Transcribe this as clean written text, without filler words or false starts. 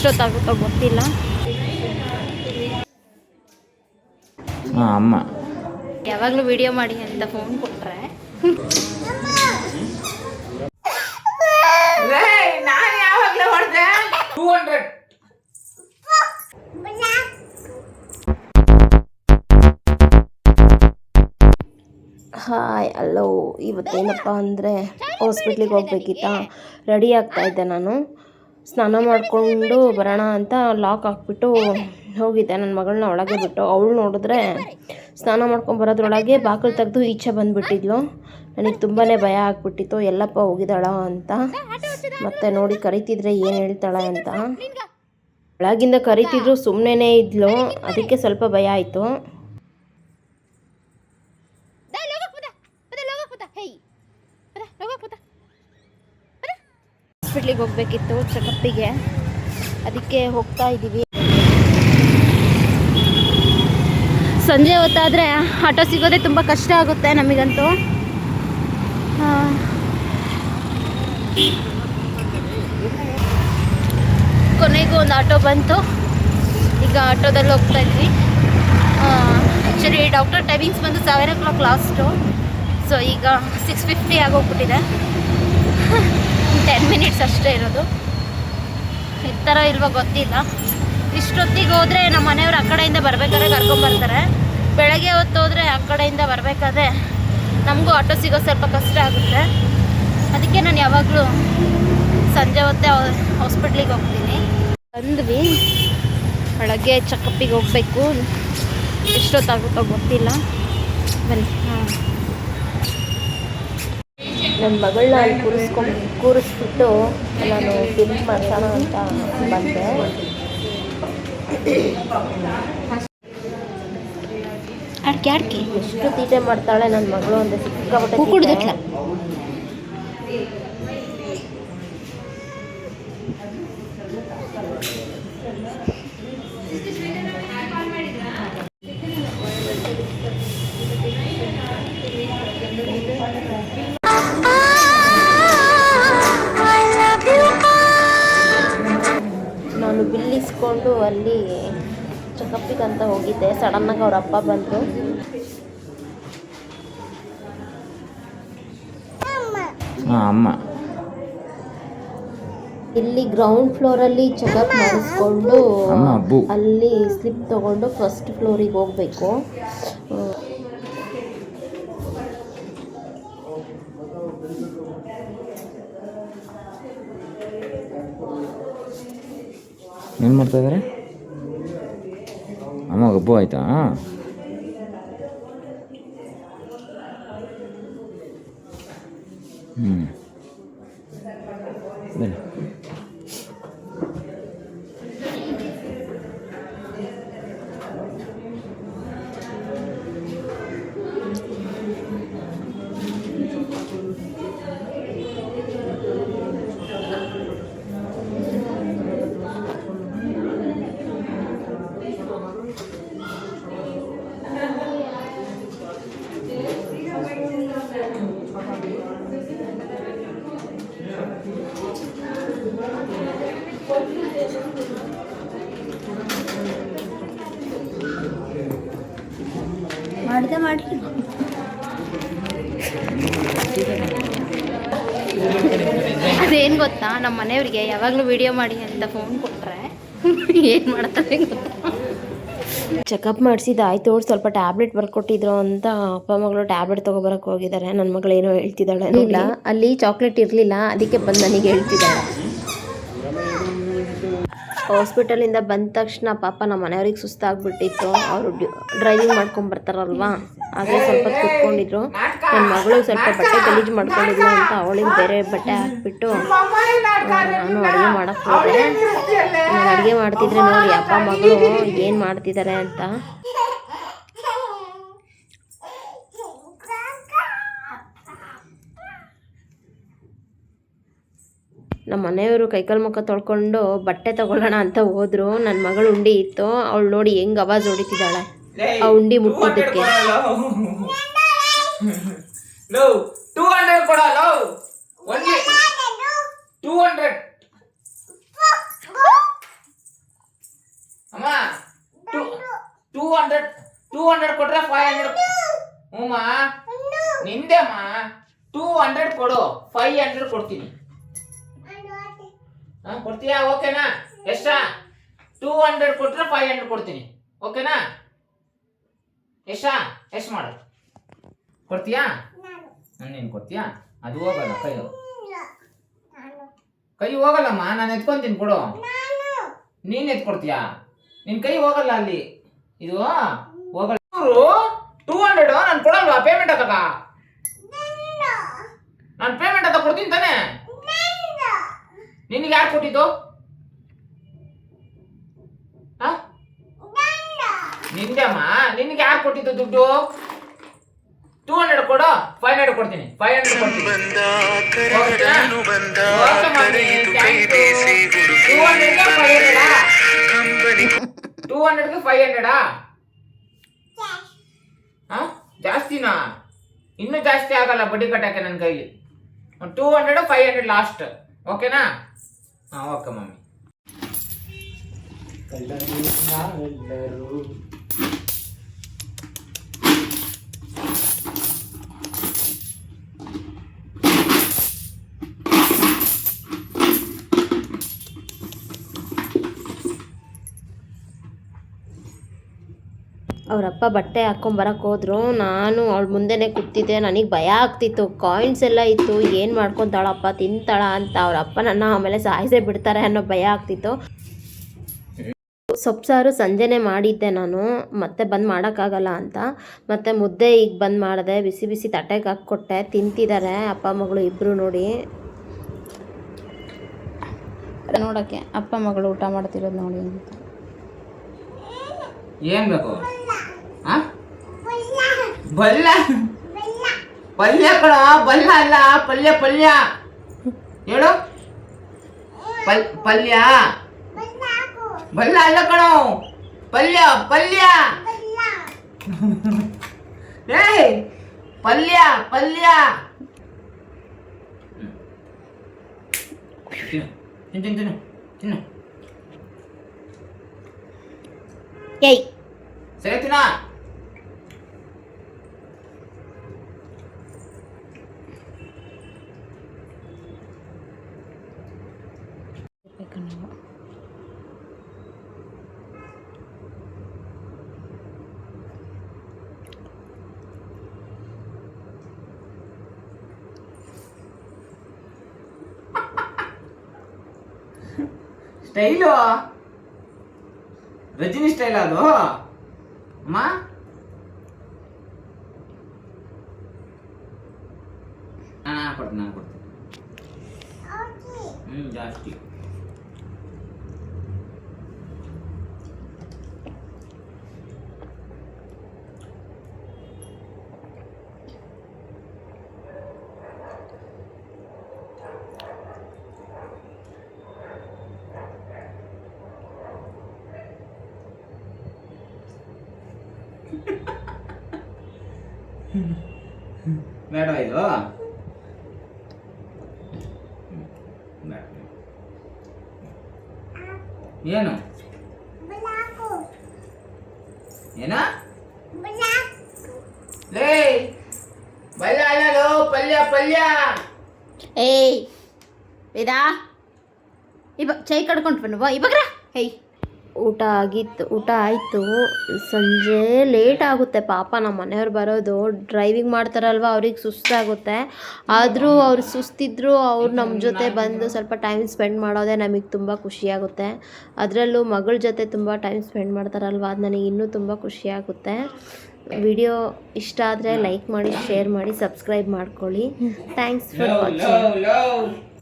ಎಷ್ಟೊತ್ತಾಗುತ್ತೋ ಗೊತ್ತಿಲ್ಲ. ಅಮ್ಮ ಯಾವಾಗಲೂ ವಿಡಿಯೋ ಮಾಡಿ ಅಂತ ಫೋನ್ ಕೊಟ್ಟರೆ ನಾನು ಯಾವಾಗಲೂ ಹೊಡೆದೆ 200. Hi hello. ಇವತ್ತೇನಪ್ಪ ಅಂದರೆ ಹಾಸ್ಪಿಟ್ಲಿಗೆ ಹೋಗ್ಬೇಕಿತ್ತಾ, ರೆಡಿ ಆಗ್ತಾಯಿದ್ದೆ. ನಾನು ಸ್ನಾನ ಮಾಡಿಕೊಂಡು ಬರೋಣ ಅಂತ ಲಾಕ್ ಹಾಕ್ಬಿಟ್ಟು ಹೋಗಿದ್ದೆ. ನನ್ನ ಮಗಳನ್ನ ಒಳಗೆ ಬಿಟ್ಟು ಅವಳು ನೋಡಿದ್ರೆ ಸ್ನಾನ ಮಾಡ್ಕೊಂಡು ಬರೋದ್ರೊಳಗೆ ಬಾಗಿಲು ತೆಗೆದು ಈಚೆ ಬಂದುಬಿಟ್ಟಿದ್ಲು. ನನಗೆ ತುಂಬಾ ಭಯ ಆಗ್ಬಿಟ್ಟಿತ್ತು, ಎಲ್ಲಪ್ಪ ಹೋಗಿದ್ದಾಳ ಅಂತ. ಮತ್ತು ನೋಡಿ ಕರಿತಿದ್ರೆ ಏನು ಹೇಳ್ತಾಳೆ ಅಂತ. ಒಳಗಿಂದ ಕರಿತಿದ್ರು, ಸುಮ್ಮನೆ ಇದ್ಲು. ಅದಕ್ಕೆ ಸ್ವಲ್ಪ ಭಯ ಆಯಿತು. ಹಾಸ್ಪಿಟ್ಲಿಗೆ ಹೋಗ್ಬೇಕಿತ್ತು ಚೆಕಪ್ಪಿಗೆ, ಅದಕ್ಕೆ ಹೋಗ್ತಾ ಇದ್ದೀವಿ. ಸಂಜೆ ಹೊತ್ತಾದರೆ ಆಟೋ ಸಿಗೋದೇ ತುಂಬ ಕಷ್ಟ ಆಗುತ್ತೆ ನಮಗಂತೂ. ಕೊನೆಗೂ ಒಂದು ಆಟೋ ಬಂತು. ಈಗ ಆಟೋದಲ್ಲಿ ಹೋಗ್ತಾ ಇದ್ವಿ. ಆ್ಯಕ್ಚುಲಿ ಡಾಕ್ಟರ್ ಟೈಮಿಂಗ್ಸ್ ಬಂದು 7 o'clock ಲಾಸ್ಟು. ಸೊ ಈಗ 6:50 ಆಗೋಗ್ಬಿಟ್ಟಿದೆ. 10 minutes ಅಷ್ಟೇ ಇರೋದು. ಇರ್ತಾರೋ ಇಲ್ವೋ ಗೊತ್ತಿಲ್ಲ. ಇಷ್ಟೊತ್ತಿಗೆ ಹೋದರೆ ನಮ್ಮ ಮನೆಯವ್ರು ಆ ಕಡೆಯಿಂದ ಬರಬೇಕಾದ್ರೆ ಕರ್ಕೊಂಬರ್ತಾರೆ. ಬೆಳಗ್ಗೆ ಹೊತ್ತು ಹೋದರೆ ಆ ಕಡೆಯಿಂದ ಬರಬೇಕಾದ್ರೆ ನಮಗೂ ಆಟೋ ಸಿಗೋ ಸ್ವಲ್ಪ ಕಷ್ಟ ಆಗುತ್ತೆ. ಅದಕ್ಕೆ ನಾನು ಯಾವಾಗಲೂ ಸಂಜೆ ಹೊತ್ತೇ ಹಾಸ್ಪಿಟ್ಲಿಗೆ ಹೋಗ್ತೀನಿ. ಬಂದ್ವಿ, ಬೆಳಗ್ಗೆ ಚೆಕಪ್ಪಿಗೆ ಹೋಗಬೇಕು. ಎಷ್ಟೊತ್ತಾಗುತ್ತೋ ಗೊತ್ತಿಲ್ಲ. ಬನ್ನಿ. ನನ್ನ ಮಗಳನ್ನ ಅಲ್ಲಿ ಕೂರಿಸ್ಬಿಟ್ಟು ನಾನು ಫಿಲ್ಮ್ ಮಾಡ್ಸೋಣ ಅಂತ ಬಂದೆ. ಅಡ್ಕೆ ಎಷ್ಟು ತೀಟೆ ಮಾಡ್ತಾಳೆ ನನ್ನ ಮಗಳು ಅಂದರೆ ಸಿಕ್ಕಾಪಟ್ಟೆ. ನಾನು ಬಿಲ್ಲಿಸ್ಕೊಂಡು ಅಲ್ಲಿ ಚೆಕಪ್ಪಿಗೆ ಅಂತ ಹೋಗಿದ್ದೆ. ಸಡನ್ನಾಗಿ ಅವ್ರ ಅಪ್ಪ ಬಂದರು. ಅಮ್ಮ ಇಲ್ಲಿ ಗ್ರೌಂಡ್ ಫ್ಲೋರಲ್ಲಿ ಚೆಕಪ್ ಮಾಡಿಸ್ಕೊಂಡು ಅಲ್ಲಿ ಸ್ಲಿಪ್ ತೊಗೊಂಡು ಫಸ್ಟ್ ಫ್ಲೋರಿಗೆ ಹೋಗಬೇಕು. ಏನು ಮಾಡ್ತಾಯಿದ್ದಾರೆ ಅಮ್ಮ? ಗಬ್ಬು ಆಯಿತಾ? ಬನ್ನಿ. ಮಾಡಿ ಅದೇನು ಗೊತ್ತಾ, ನಮ್ಮ ಮನೆಯವ್ರಿಗೆ ಯಾವಾಗಲೂ ವಿಡಿಯೋ ಮಾಡಿ ಅಂತ ಫೋನ್ ಕೊಟ್ಟರೆ ಏನು ಮಾಡ್ತಾರೆ ಗೊತ್ತಾ? ಚೆಕಪ್ ಮಾಡಿಸಿದ್ದಾಯ್ತು. ಸ್ವಲ್ಪ ಟ್ಯಾಬ್ಲೆಟ್ ಬರ್ಕೊಟ್ಟಿದ್ರು ಅಂತ ಅಪ್ಪ ಮಗಳು ಟ್ಯಾಬ್ಲೆಟ್ ತೊಗೊಬರಕ್ಕೆ ಹೋಗಿದ್ದಾರೆ. ನನ್ನ ಮಗಳು ಏನೋ ಹೇಳ್ತಿದ್ದಾಳೆ. ಇಲ್ಲ, ಅಲ್ಲಿ ಚಾಕ್ಲೇಟ್ ಇರಲಿಲ್ಲ, ಅದಕ್ಕೆ ಬಂದು ನನಗೆ ಹೇಳ್ತಿದ್ದಾಳೆ. ಹಾಸ್ಪಿಟಲಿಂದ ಬಂದ ತಕ್ಷಣ ಪಾಪ ನಮ್ಮ ಮನೆಯವ್ರಿಗೆ ಸುಸ್ತಾಗ್ಬಿಟ್ಟಿತ್ತು. ಅವರು ಡ್ರೈವಿಂಗ್ ಮಾಡ್ಕೊಂಬರ್ತಾರಲ್ವಾ, ಹಾಗೆ ಸ್ವಲ್ಪ ಕುತ್ಕೊಂಡಿದ್ರು. ನನ್ನ ಮಗಳು ಸ್ವಲ್ಪ ಬಟ್ಟೆ ಗಲೀಜು ಮಾಡ್ಕೊಂಡಿದ್ಲು ಅಂತ ಅವಳಿಗೆ ಬೇರೆ ಬಟ್ಟೆ ಹಾಕ್ಬಿಟ್ಟು ನಾನು ಅಡುಗೆ ಮಾಡೋಕ್ಕೆ ಹೋದೆ. ನಾನು ಅಡುಗೆ ಮಾಡ್ತಿದ್ರೆ ನೋಡಿ ಅಪ್ಪ ಮಗಳು ಏನು ಮಾಡ್ತಿದ್ದಾರೆ ಅಂತ. ನಮ್ಮ ಮನೆಯವರು ಕೈಕಾಲು ಮುಖ ತೊಳ್ಕೊಂಡು ಬಟ್ಟೆ ತಗೊಳ್ಳೋಣ ಅಂತ ಹೋದ್ರು. ನನ್ನ ಮಗಳು ಉಂಡಿ ಇತ್ತು, ಅವಳು ನೋಡಿ ಹೆಂಗೆ ಆವಾಜ್ ಹೊಡಿತಿದ್ದಾಳೆ ಆ ಉಂಡಿ ಮುಟ್ಟಿದ್ದಕ್ಕೆ. 200 ಕೊಡಲ್ಲ, 200 ಹ್ಞೂಮ್ಮ ನಿಂದೆಮ್ಮ 200 ಕೊಡು 500 ಕೊಡ್ತೀನಿ. ಕೊಡ್ತೀಯಾ? ಓಕೆನಾ? ಎಷ್ಟಾ? 200 ಕೊಟ್ರೆ 500 ಕೊಡ್ತೀನಿ. ಓಕೆನಾ? ಎಷ್ಟು ಮಾಡು? ಕೊಡ್ತೀಯಾ? ನೀನು ಕೊಡ್ತೀಯಾ? ಅದು ಹೋಗಲ್ಲ ಕೈ ಹೋಗಲ್ಲಮ್ಮ, ನಾನು ಎತ್ಕೊಂತೀನಿ ಕೊಡು. ನೀನ್ ಎತ್ಕೊಡ್ತೀಯಾ? ನಿನ್ ಕೈ ಹೋಗಲ್ಲ ಅಲ್ಲಿ, ಇದು ಹೋಗಲ್ಲ. 200 ನಾನು ಕೊಡಲ್ವಾ? ಪೇಮೆಂಟ್ ಹಾಕಕ ನಾನು ಪೇಮೆಂಟ್ ಅಂತ ಕೊಡ್ತೀನಿ ತಾನೆ. ನಿನಗೆ ಯಾರು ಕೊಟ್ಟಿದ್ದು? ನಿಂದೆಮ್ಮ, ನಿನಗೆ ಯಾರು ಕೊಟ್ಟಿದ್ದು ದುಡ್ಡು? 200 ಕೊಡು, 500 ಕೊಡ್ತೀನಿ. 500 ಕೊಡ್ತೀನಿ. 200ಗೆ 500 ಜಾಸ್ತಿನಾ? ಇನ್ನೂ ಜಾಸ್ತಿ ಆಗಲ್ಲ ಬಡ್ಡಿ ಕಟ್ಟಕ್ಕೆ ನನ್ನ ಕೈಲಿ. 200 500 ಲಾಸ್ಟ್. ಓಕೆನಾ? Okay mummy. ಅವರಪ್ಪ ಬಟ್ಟೆ ಹಾಕ್ಕೊಂಬರಕ್ಕೆ ಹೋದ್ರು. ನಾನು ಅವಳ ಮುಂದೆನೇ ಕೂತಿದ್ದೆ. ನನಗೆ ಭಯ ಆಗ್ತಿತ್ತು. ಕಾಯಿನ್ಸ್ ಎಲ್ಲ ಇತ್ತು, ಏನು ಮಾಡ್ಕೊತಾಳಪ್ಪ, ತಿಂತಾಳ ಅಂತ. ಅವರಪ್ಪ ನನ್ನ ಆಮೇಲೆ ಸಾಯಿಸೇ ಬಿಡ್ತಾರೆ ಅನ್ನೋ ಭಯ ಆಗ್ತಿತ್ತು. ಸೊಪ್ಪು ಸಾರು ಸಂಜೆನೇ ಮಾಡಿದ್ದೆ ನಾನು, ಮತ್ತೆ ಬಂದು ಮಾಡೋಕ್ಕಾಗಲ್ಲ ಅಂತ. ಮತ್ತು ಮುದ್ದೆ ಈಗ ಬಂದು ಮಾಡಿದೆ, ಬಿಸಿ ಬಿಸಿ ತಟ್ಟೆಗೆ ಹಾಕ್ಕೊಟ್ಟೆ. ತಿಂತಿದ್ದಾರೆ ಅಪ್ಪ ಮಗಳು ಇಬ್ಬರು. ನೋಡಿ ನೋಡೋಕ್ಕೆ ಅಪ್ಪ ಮಗಳು ಊಟ ಮಾಡ್ತಿರೋದು ನೋಡಿ ಅಂತ. ಏನ್ ಬೇಕು? ಬಲ್ಲ ಪಲ್ಯ ಕಣ, ಬಲ್ಲ ಅಲ್ಲ ಪಲ್ಯ. ಪಲ್ಯ ಹೇಳು. ಪಲ್ಯ ಬಲ್ಲ ಅಲ್ಲ ಕಣೋ, ಪಲ್ಯ. ಏಯ್ ಪಲ್ಯ. ತಿನ್ನು. ಏಯ್ ಸರಿ ತಿನ್ನ. ಸ್ಟೈಲು ರಜನಿ ಸ್ಟೈಲ್ ಅದು ಅಮ್ಮ. ನಾನು ಕೊಡ್ತೀನಿ. ಜಾಸ್ತಿ ಬೇಡ ಇದು. ಏನು ಏನ ಲೇ ಬಲ್ಲ ಅಲ್ಲೋ ಪಲ್ಯ. ಏಯ್ ವೇದಾ ಚೈ ಕಡ್ಕೊಂಡು ಬನ್ನುವ ಇವಾಗ. ಹೇಯ್ ಊಟ ಆಯಿತು. ಸಂಜೆ ಲೇಟ್ ಆಗುತ್ತೆ ಪಾಪ. ನಮ್ಮ ಮನೆಯವ್ರು ಬರೋದು, ಡ್ರೈವಿಂಗ್ ಮಾಡ್ತಾರಲ್ವ, ಅವ್ರಿಗೆ ಸುಸ್ತಾಗುತ್ತೆ. ಆದರೂ ಅವ್ರು ಸುಸ್ತಿದ್ರು ಅವ್ರು ನಮ್ಮ ಜೊತೆ ಬಂದು ಸ್ವಲ್ಪ ಟೈಮ್ ಸ್ಪೆಂಡ್ ಮಾಡೋದೇ ನಮಗೆ ತುಂಬ ಖುಷಿಯಾಗುತ್ತೆ. ಅದರಲ್ಲೂ ಮಗಳ ಜೊತೆ ತುಂಬ ಟೈಮ್ ಸ್ಪೆಂಡ್ ಮಾಡ್ತಾರಲ್ವ, ಅದು ನನಗೆ ಇನ್ನೂ ತುಂಬ ಖುಷಿಯಾಗುತ್ತೆ. ವಿಡಿಯೋ ಇಷ್ಟ ಆದರೆ ಲೈಕ್ ಮಾಡಿ, ಶೇರ್ ಮಾಡಿ, ಸಬ್ಸ್ಕ್ರೈಬ್ ಮಾಡ್ಕೊಳ್ಳಿ. Thanks for watching.